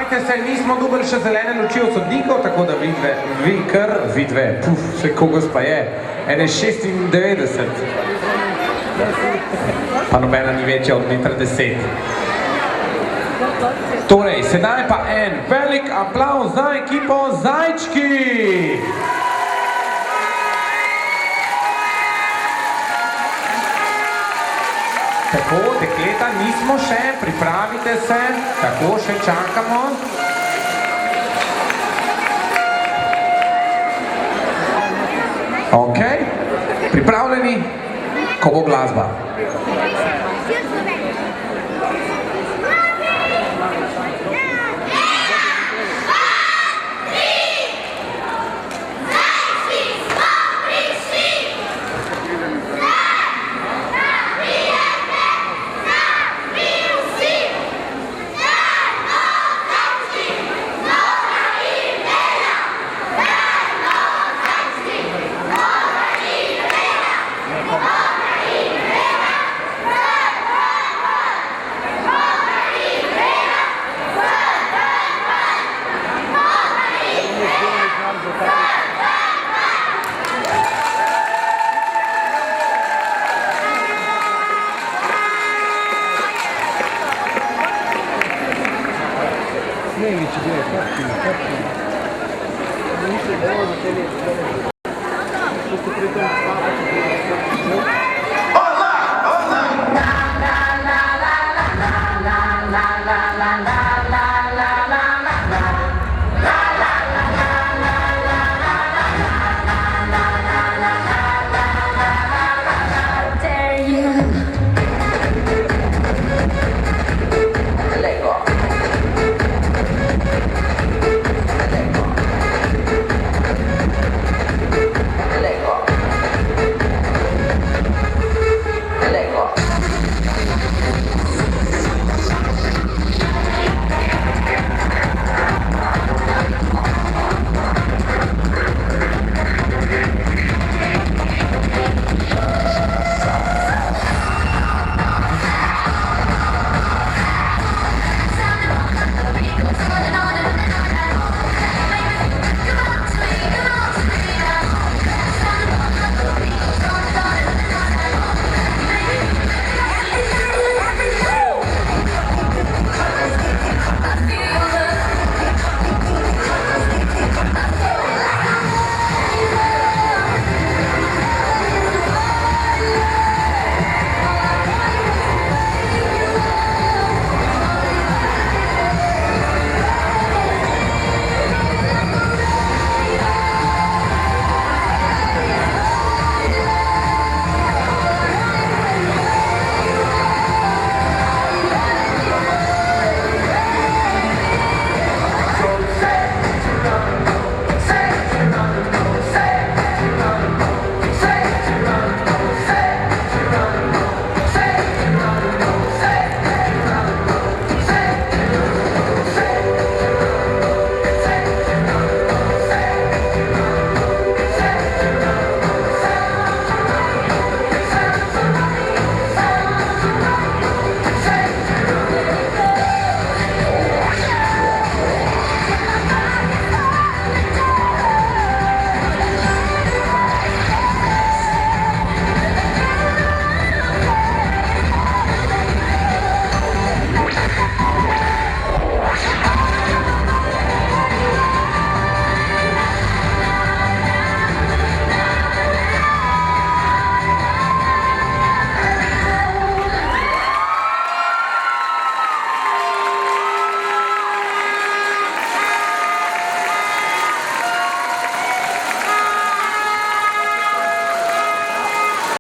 pripravite se, nismo dobili še zelene luči od sodnikov, tako da vidve, še kogos pa je, ene 96, pa nobena ni večja od 1,10 m. Torej, sedaj pa en velik aplavz za ekipo Zajčki! Tako, dekleta, nismo še, pripravite se, tako še čakamo. Ok, pripravljeni, ko bo glasba. Negdje bio kakvi. Niste dovoljno te liječe. Što ste pri tom spavati?